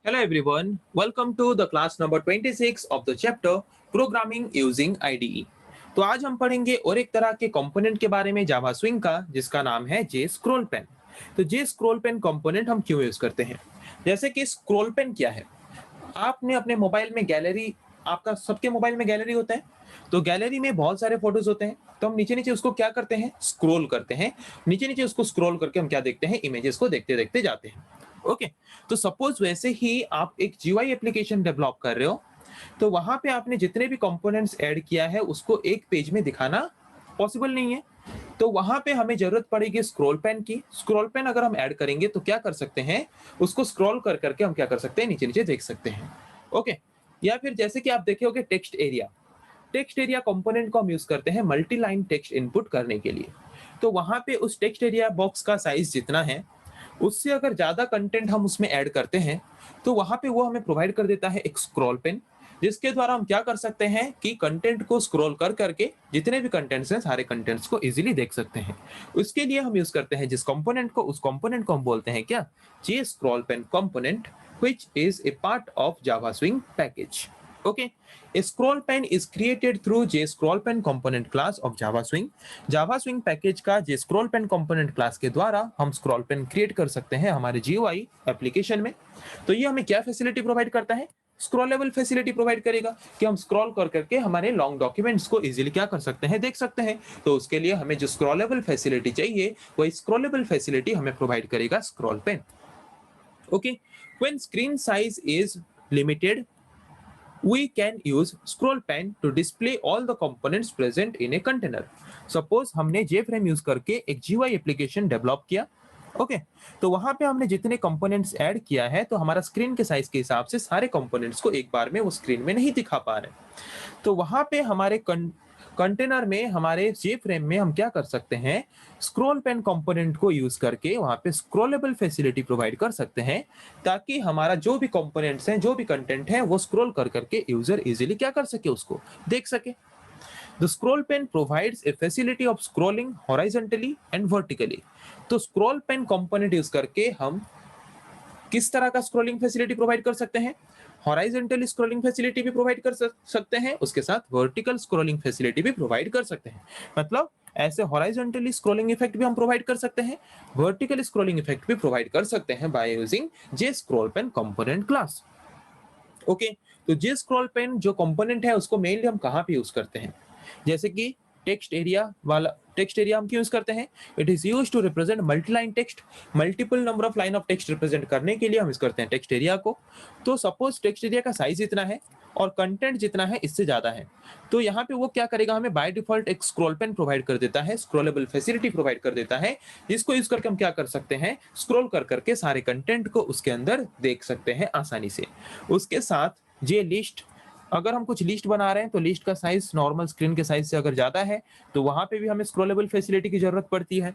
Hello everyone, welcome to the class number 26 of the chapter Programming Using IDE। तो आज हम पढ़ेंगे और एक तरह के कंपोनेंट के बारे में जावा स्विंग का जिसका नाम है जे स्क्रॉल पेन। तो जे स्क्रॉल पेन कंपोनेंट हम क्यों यूज करते हैं? जैसे कि स्क्रॉल पेन क्या है? आपने अपने मोबाइल में गैलरी, आपका सबके मोबाइल में गैलरी होता है, तो गैलरी में बहुत सारे फोटोज होते हैं, तो हम नीचे नीचे उसको क्या करते हैं, स्क्रॉल करते हैं। नीचे नीचे उसको स्क्रॉल करके हम क्या देखते हैं, इमेजेस को देखते देखते जाते हैं। ओके, तो सपोज वैसे ही आप एक जीयूआई एप्लीकेशन डेवलप कर रहे हो, तो वहां पे आपने जितने भी कंपोनेंट्स ऐड किया है उसको एक पेज में दिखाना पॉसिबल नहीं है। तो वहां पे हमें जरूरत पड़ेगी स्क्रॉल पेन की। स्क्रॉल पेन अगर हम ऐड करेंगे तो क्या कर सकते हैं, उसको स्क्रॉल कर करके हम क्या कर सकते हैं, नीचे नीचे देख सकते हैं। ओके, या फिर जैसे कि आप देखे होंगे टेक्स्ट एरिया कंपोनेंट को हम यूज करते हैं मल्टी लाइन टेक्स्ट इनपुट करने के लिए। तो वहां पे उस टेक्स्ट एरिया बॉक्स का साइज जितना है उससे अगर ज्यादा कंटेंट हम उसमें ऐड करते हैं तो वहां पे वो हमें प्रोवाइड कर देता है एक स्क्रॉल पेन, जिसके द्वारा हम क्या कर सकते हैं कि कंटेंट को स्क्रॉल कर करके जितने भी कंटेंट्स हैं सारे कंटेंट्स को इजीली देख सकते हैं। उसके लिए हम यूज करते हैं जिस कंपोनेंट को, उस कंपोनेंट को हम बोलते हैं क्या, J scroll pane component, which is a part of Java Swing package. Okay, a scroll pen is created through JScrollPen component class of Java Swing. Java Swing package का JScrollPen component class के द्वारा हम scroll pen create कर सकते हैं हमारे GUI application में। तो ये हमें क्या फैसिलिटी प्रोवाइड करता है, स्क्रॉलेबल फैसिलिटी प्रोवाइड करेगा कि हम स्क्रॉल कर करके हमारे लॉन्ग डॉक्यूमेंट्स को इजीली क्या कर सकते हैं, देख सकते हैं। तो उसके लिए हमें जो स्क्रॉलेबल फैसिलिटी चाहिए वही स्क्रॉलेबल फैसिलिटी हमें प्रोवाइड करेगा scroll pane. Okay, when screen size is limited, we can use scroll pen to display all the components present in a container. Suppose हमने JFrame यूज करके एक GUI एप्लीकेशन डेवलप किया। Okay, तो वहां पे हमने जितने कंपोनेंट्स ऐड किया है तो हमारा स्क्रीन के साइज के हिसाब से सारे कंपोनेंट्स को एक बार में वो स्क्रीन में नहीं दिखा पा रहे। तो वहां पे हमारे कंटेनर में, हमारे जे फ्रेम में हम क्या कर सकते हैं, स्क्रॉल पेन कंपोनेंट को यूज करके वहां पे स्क्रॉलेबल फैसिलिटी प्रोवाइड कर सकते हैं, ताकि हमारा जो भी कंपोनेंट्स हैं, जो भी कंटेंट है वो स्क्रॉल कर करके यूजर इजीली क्या कर सके, उसको देख सके। The scroll pane provides a facility of scrolling horizontally and vertically. तो स्क्रॉल पेन कंपोनेंट यूज करके हम किस तरह का स्क्रॉलिंग फैसिलिटी प्रोवाइड कर सकते हैं, हॉरिजॉन्टल स्क्रॉलिंग फैसिलिटी भी प्रोवाइड कर सकते हैं, उसके साथ वर्टिकल स्क्रॉलिंग फैसिलिटी भी प्रोवाइड कर सकते हैं। मतलब ऐसे हॉरिजॉन्टली स्क्रॉलिंग इफेक्ट भी हम प्रोवाइड कर सकते हैं, वर्टिकल स्क्रॉलिंग इफेक्ट भी प्रोवाइड कर सकते हैं by using J scroll pane component class. Okay, तो जे स्क्रॉल पेन जो कंपोनेंट है उसको मेनली हम कहाँ पे यूज करते हैं, जैसे कि टेक्स्ट एरिया हम क्यों यूज करते हैं, it is use to represent multi line text, multiple number of line of text represent करने के लिए हम यूज करते हैं टेक्स्ट एरिया को। तो सपोज टेक्स्ट एरिया का साइज इतना है और कंटेंट जितना है इससे ज्यादा है, तो यहाँ पे वो क्या करेगा, हमें बाय डिफॉल्ट एक स्क्रॉल पेन प्रोवाइड कर देता है, स्क्रॉलेबल फैसिलिटी प्रोवाइड कर देता है, जिसको यूज करके हम क्या कर सकते हैं, स्क्रॉल कर करके सारे कंटेंट को उसके अंदर देख सकते हैं आसानी से। उसके साथ जे लिस्ट, अगर हम कुछ लिस्ट बना रहे हैं तो लिस्ट का साइज नॉर्मल स्क्रीन के साइज से अगर ज्यादा है तो वहां पे भी हमें स्क्रॉलेबल फैसिलिटी की जरूरत पड़ती है।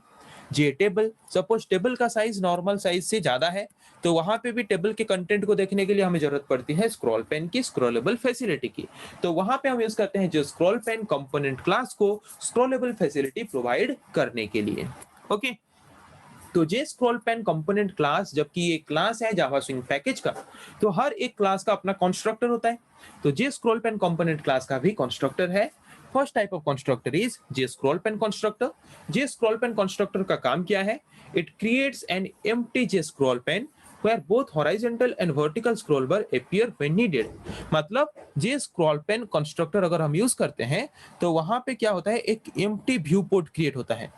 जे टेबल, सपोज टेबल का साइज नॉर्मल साइज से ज्यादा है तो वहां पे भी टेबल के कंटेंट को देखने के लिए हमें जरूरत पड़ती है स्क्रॉल पेन की, स्क्रॉलेबल फैसिलिटी की। तो वहां पे हम यूज करते हैं जो स्क्रॉल पेन कंपोनेंट क्लास को स्क्रॉलेबल फैसिलिटी प्रोवाइड करने के लिए। ओके, तो J scroll pane component class, जबकि ये क्लास है जावा स्विंग पैकेज का, तो हर एक क्लास का अपना कंस्ट्रक्टर होता है। तो J scroll pane component class का भी कंस्ट्रक्टर है। First type of constructor is J scroll pane constructor. J scroll pane constructor का काम क्या है, it creates an empty J scroll pane where both horizontal and vertical scroll bar appear when needed। मतलब जे scroll pane constructor अगर हम use करते हैं तो वहां पे क्या होता है, एक एम्प्टी व्यू पोर्ट क्रिएट होता है।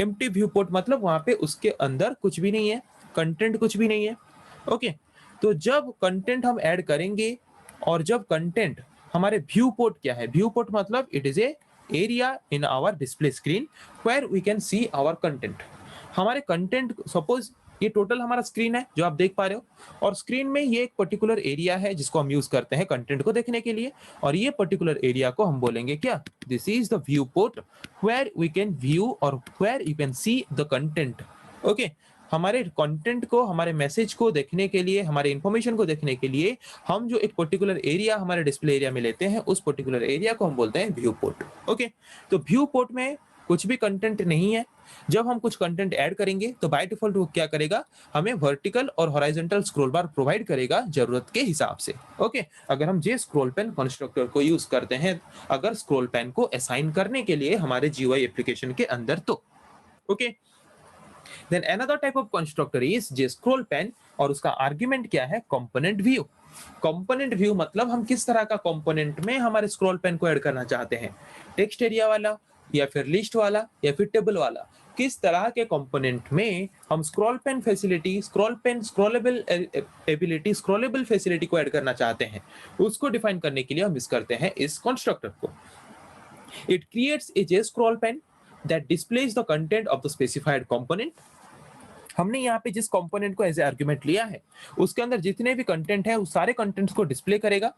एम्प्टी व्यू पोर्ट मतलब वहां पे उसके अंदर कुछ भी नहीं है, कंटेंट कुछ भी नहीं है। ओके, तो जब कंटेंट हम ऐड करेंगे और जब कंटेंट, हमारे व्यू पोर्ट क्या है, व्यू पोर्ट मतलब it is a area in our display screen where we can see our content. हमारे कंटेंट, सपोज ये टोटल हमारा स्क्रीन है जो आप देख पा रहे हो, और स्क्रीन में ये एक पर्टिकुलर एरिया है जिसको हम यूज करते हैं कंटेंट को देखने के लिए, और ये पर्टिकुलर एरिया को हम बोलेंगे क्या, this is the view port where we can view और where you can see the content. Okay, हमारे कंटेंट को, हमारे मैसेज को देखने के लिए, हमारे इंफॉर्मेशन को देखने के लिए हम जो एक पर्टिकुलर एरिया हमारे डिस्प्ले एरिया में लेते हैं उस पर्टिकुलर एरिया को हम बोलते हैं व्यू पोर्ट। ओके, तो व्यू पोर्ट में कुछ भी कंटेंट नहीं है, जब हम कुछ कंटेंट ऐड करेंगे तो बाय डिफॉल्ट वो क्या करेगा, हमें वर्टिकल और हॉरिजॉन्टल स्क्रॉल बार प्रोवाइड करेगा जरूरत के हिसाब से। ओके, अगर हम जे स्क्रॉल पेन कंस्ट्रक्टर को यूज करते हैं, अगर स्क्रॉल पेन को असाइन करने के लिए हमारे जीयूआई एप्लीकेशन के अंदर तो okay. Then another type of constructor is J scroll pane, और उसका आर्गुमेंट क्या है, कंपोनेंट व्यू। कंपोनेंट व्यू मतलब हम किस तरह का कंपोनेंट में हमारे स्क्रॉल पेन को ऐड करना चाहते हैं, टेक्स्ट एरिया वाला या फिर लिस्ट वाला या फिर टेबल वाला, किस तरह के कंपोनेंट में हम scroll pane facility, scroll pane scrollable ability, scrollable facility को ऐड करना चाहते हैं, उसको डिफाइन करने के लिए हम यूज करते हैं इस कंस्ट्रक्टर को। It creates a J scroll pane that displays the content of the specified component. हमने यहाँ पे जिस कंपोनेंट को एज ए आर्गुमेंट लिया है, उसके अंदर जितने भी कंटेंट है उस सारे कंटेंट्स को डिस्प्ले करेगा।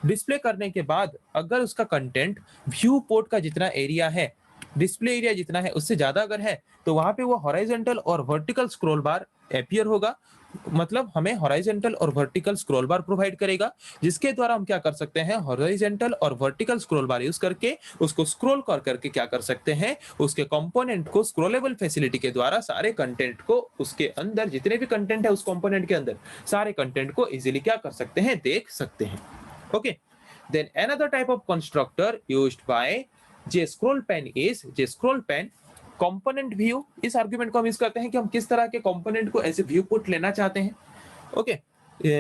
डिस्प्ले करने के बाद अगर उसका कंटेंट व्यू पोर्ट का जितना एरिया है, डिस्प्ले एरिया जितना है उससे ज्यादा अगर है, तो वहां पे वो हॉरिजॉन्टल और वर्टिकल स्क्रॉल बार अपीयर होगा। मतलब हमें हॉरिजॉन्टल और वर्टिकल स्क्रॉल बार प्रोवाइड करेगा, जिसके द्वारा हम क्या कर सकते हैं, हॉरिजॉन्टल और वर्टिकल स्क्रॉल बार यूज करके उसको स्क्रॉल कर करके क्या कर सकते हैं, उसके कंपोनेंट को स्क्रॉलेबल फैसिलिटी के द्वारा सारे कंटेंट को, उसके अंदर जितने भी कंटेंट है उस कंपोनेंट के अंदर सारे कंटेंट को इजीली क्या कर सकते हैं, देख सकते हैं। Okay, then another type of constructor used by J scroll pane is J scroll pane component view. इस आर्गुमेंट को हम यूज करते हैं कि हम किस तरह के कंपोनेंट को ऐसे व्यू पुट लेना चाहते हैं। ओके,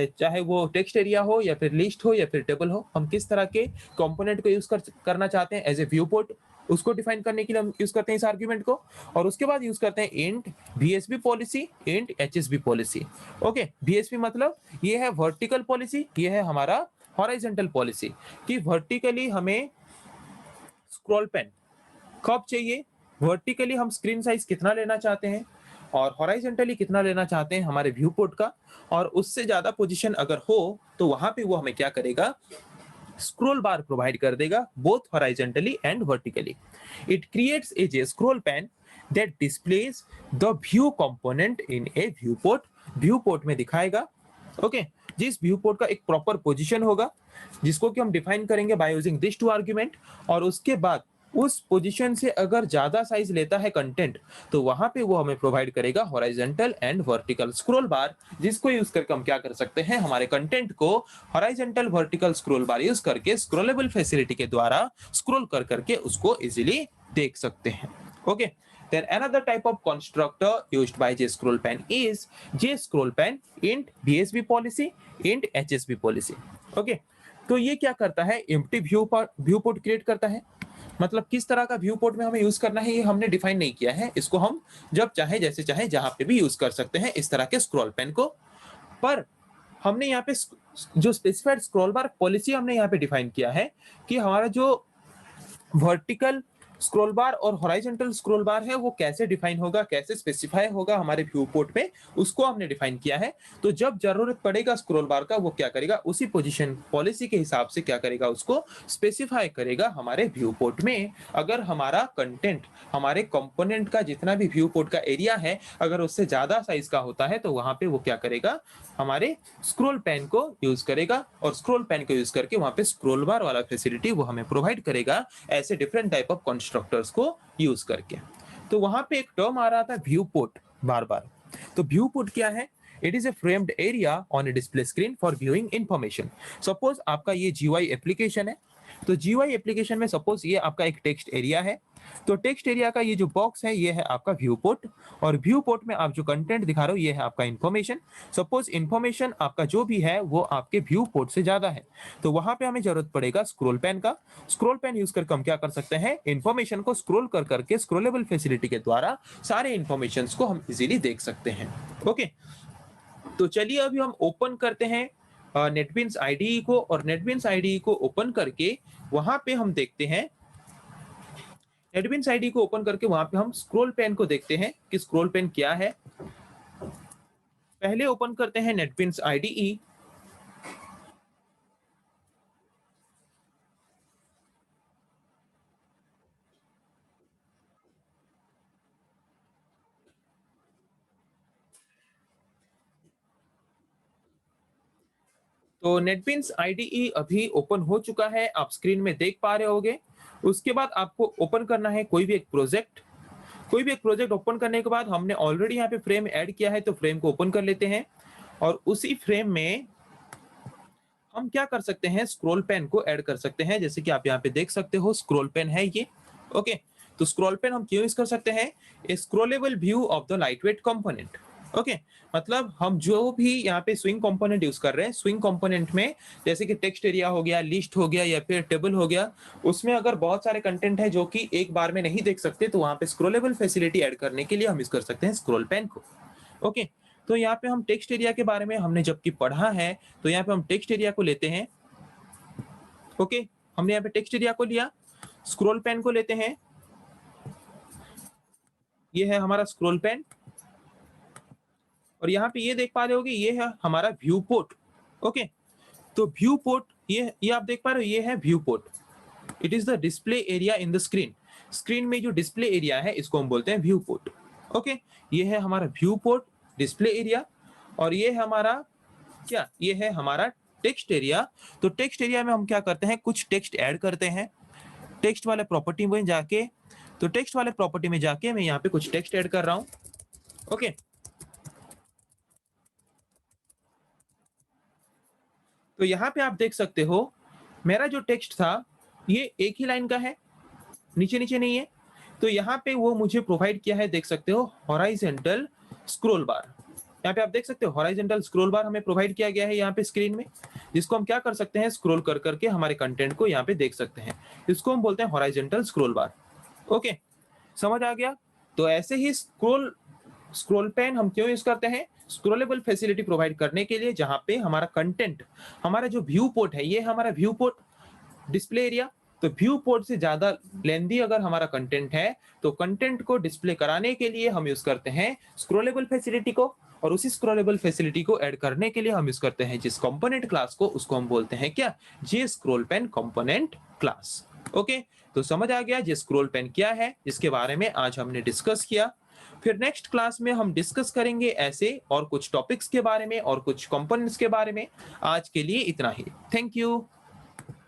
चाहे वो टेक्स्ट एरिया हो या फिर लिस्ट हो या फिर टेबल हो, हम किस तरह के कंपोनेंट को यूज करना चाहते हैं एज ए व्यू पोर्ट, उसको डिफाइन करने के लिए हम यूज करते हैं इस आर्गुमेंट को। और उसके बाद यूज करते हैं int BSB policy, int HSB policy. Okay, BSB मतलब ये है वर्टिकल पॉलिसी, ये है हमारा हॉरिजॉन्टल पॉलिसी, कि वर्टिकली हमें स्क्रॉल पेन कब चाहिए, वर्टिकली हम स्क्रीन साइज कितना लेना चाहते हैं और हॉरिजॉन्टली कितना लेना चाहते हैं हमारे व्यू पोर्ट का, और उससे ज्यादा पोजीशन अगर हो तो वहां पे वो हमें क्या करेगा, स्क्रॉल बार प्रोवाइड कर देगा, both horizontally and vertically. It creates a J scroll pane that displays the view component in a view port. View port में दिखाएगा। ओके, जिस व्यू पोर्ट का एक प्रॉपर पोजीशन होगा, जिसको कि हम डिफाइन करेंगे by using this two argument. और उसके बाद उस पोजीशन से अगर ज्यादा साइज लेता है कंटेंट, तो वहां पे वो हमें प्रोवाइड करेगा हॉरिजॉन्टल एंड वर्टिकल स्क्रॉल बार, जिसको यूज करके हम क्या कर सकते हैं, हमारे कंटेंट को हॉरिजॉन्टल वर्टिकल स्क्रॉल बार यूज करके स्क्रॉलेबल फैसिलिटी के द्वारा स्क्रॉल कर करके उसको इजीली देख सकते हैं। Okay, then another type of constructor used by JScrollPen is JScrollPen int BSB policy, int HSB policy. Okay, तो ये क्या करता है, एम्प्टी व्यू पोर्ट क्रिएट करता है। मतलब किस तरह का व्यू पोर्ट में हमें यूज करना है ये हमने डिफाइन नहीं किया है, इसको हम जब चाहे जैसे चाहे जहां पे भी यूज कर सकते हैं इस तरह के स्क्रॉल पेन को। पर हमने यहाँ पे जो स्पेसिफाइड स्क्रॉल बार पॉलिसी हमने यहाँ पे डिफाइन किया है कि हमारा जो वर्टिकल स्क्रॉल बार और हॉरिजॉन्टल स्क्रॉल बार है वो कैसे डिफाइन होगा, कैसे स्पेसिफाई होगा हमारे व्यू पोर्ट पे, उसको हमने डिफाइन किया है। तो जब जरूरत पड़ेगा स्क्रॉल बार का, वो क्या करेगा, उसी पोजीशन पॉलिसी के हिसाब से क्या करेगा, उसको स्पेसिफाई करेगा हमारे व्यू पोर्ट में। अगर हमारा कंटेंट, हमारे कंपोनेंट का जितना भी व्यू पोर्ट का एरिया है, अगर उससे ज्यादा साइज का होता है, तो वहां पे वो क्या करेगा, हमारे स्क्रॉल पेन को यूज करेगा, और स्क्रॉल पेन को यूज करके वहां पे स्क्रॉल बार वाला फैसिलिटी वो हमें प्रोवाइड करेगा, ऐसे डिफरेंट टाइप ऑफ कंस्ट्रक्टर्स को यूज करके। तो वहां पे एक टर्म आ रहा था व्यू पोर्ट बार बार। तो व्यू पोर्ट क्या है, it is A framed area on A display screen for viewing information. Suppose आपका ये जीयूआई एप्लीकेशन है, तो जीयूआई एप्लीकेशन में सपोज ये आपका एक टेक्स्ट एरिया है, तो टेक्स्ट एरिया का ये जो बॉक्स है ये है आपका व्यू पोर्ट, और व्यू पोर्ट में आप जो कंटेंट दिखा रहे हो ये है आपका इंफॉर्मेशन। सपोज इंफॉर्मेशन आपका जो भी है वो आपके व्यू पोर्ट से ज्यादा है, तो वहां पे हमें जरूरत पड़ेगा स्क्रॉल पेन का। स्क्रॉल पेन यूज करके हम क्या कर सकते हैं, इंफॉर्मेशन को स्क्रॉल कर करके स्क्रॉलेबल फैसिलिटी के द्वारा सारे इंफॉर्मेशन को हम इजीली देख सकते हैं। ओके, तो चलिए अभी हम ओपन करते हैं नेटबीन्स आईडीई को, और नेटबीन्स आईडीई को ओपन करके वहां पे हम देखते हैं, नेटबीन्स आईडी को ओपन करके वहां पे हम स्क्रॉल पेन को देखते हैं कि स्क्रॉल पेन क्या है। पहले ओपन करते हैं नेटबीन्स आईडीई। तो नेटबीन्स आईडीई अभी ओपन हो चुका है, आप स्क्रीन में देख पा रहे होगे। उसके बाद आपको ओपन करना है कोई भी एक प्रोजेक्ट। कोई भी एक प्रोजेक्ट ओपन करने के बाद हमने ऑलरेडी यहाँ पे फ्रेम ऐड किया है, तो फ्रेम को ओपन कर लेते हैं और उसी फ्रेम में हम क्या कर सकते हैं, स्क्रॉल पेन को ऐड कर सकते हैं। जैसे कि आप यहाँ पे देख सकते हो स्क्रॉल पेन है ये। ओके, तो स्क्रॉल पेन हम क्यों यूज कर सकते हैं, a scrollable view of the lightweight component. Okay, मतलब हम जो भी यहाँ पे स्विंग कंपोनेंट यूज कर रहे हैं, स्विंग कंपोनेंट में जैसे कि टेक्स्ट एरिया हो गया, लिस्ट हो गया या फिर टेबल हो गया, उसमें अगर बहुत सारे कंटेंट है जो कि एक बार में नहीं देख सकते, तो वहां पे स्क्रॉलेबल फैसिलिटी ऐड करने के लिए हम यूज कर सकते हैं स्क्रॉल पेन को। ओके, तो यहाँ पे हम टेक्स्ट एरिया के बारे में हमने जबकि पढ़ा है, तो यहाँ पे हम टेक्स्ट एरिया को लेते हैं। ओके, हमने यहाँ पे टेक्स्ट एरिया को लिया, स्क्रॉल पेन को लेते हैं, ये है हमारा स्क्रॉल पेन, और यहाँ पे ये देख पा रहे होगे ये है हमारा व्यू पोर्ट। ओके, तो व्यू पोर्ट ये आप देख पा रहे हो, ये है view port. It is the display area in the screen. Screen में जो डिस्प्ले एरिया है इसको हम बोलते हैं व्यू पोर्ट। ओके, ये है हमारा व्यू पोर्ट, डिस्प्ले एरिया, और ये है हमारा क्या, ये है हमारा टेक्स्ट एरिया। तो टेक्स्ट एरिया में हम क्या करते हैं, कुछ टेक्स्ट ऐड करते हैं टेक्स्ट वाले प्रॉपर्टी में जाके। तो टेक्स्ट वाले प्रॉपर्टी में जाके मैं यहाँ पे कुछ टेक्स्ट ऐड कर रहा हूँ। ओके, तो यहाँ पे आप देख सकते हो मेरा जो टेक्स्ट था ये एक ही लाइन का है, नीचे नीचे नहीं है। तो यहाँ पे वो मुझे प्रोवाइड किया है, देख सकते हो हॉराइजेंटल स्क्रॉल बार। यहाँ पे आप देख सकते हो हॉराइजेंटल स्क्रॉल बार हमें प्रोवाइड किया गया है यहाँ पे स्क्रीन में, जिसको हम क्या कर सकते हैं, स्क्रॉल कर करके हमारे कंटेंट को यहाँ पे देख सकते हैं। इसको हम बोलते हैं हॉराइजेंटल स्क्रॉल बार। ओके, समझ आ गया। तो ऐसे ही स्क्रॉल पेन हम क्यों यूज करते हैं, स्क्रॉलेबल फैसिलिटी प्रोवाइड करने के लिए, जहां पे हमारा कंटेंट, हमारा जो व्यू पोर्ट है, ये हमारा व्यू पोर्ट डिस्प्ले एरिया। तो व्यू पोर्ट से ज्यादा लेंथी अगर हमारा कंटेंट है, तो कंटेंट को डिस्प्ले कराने के लिए हम यूज करते हैं स्क्रॉलेबल फैसिलिटी को, और उसी स्क्रॉलेबल फैसिलिटी को ऐड करने के लिए हम यूज करते हैं जिस कंपोनेंट क्लास को, उसको हम बोलते हैं क्या, J scroll pane component class. Okay, तो समझ आ गया जे स्क्रॉल पेन क्या है, जिसके बारे में आज हमने डिस्कस किया। फिर नेक्स्ट क्लास में हम डिस्कस करेंगे ऐसे और कुछ टॉपिक्स के बारे में और कुछ कंपोनेंट्स के बारे में। आज के लिए इतना ही, थैंक यू।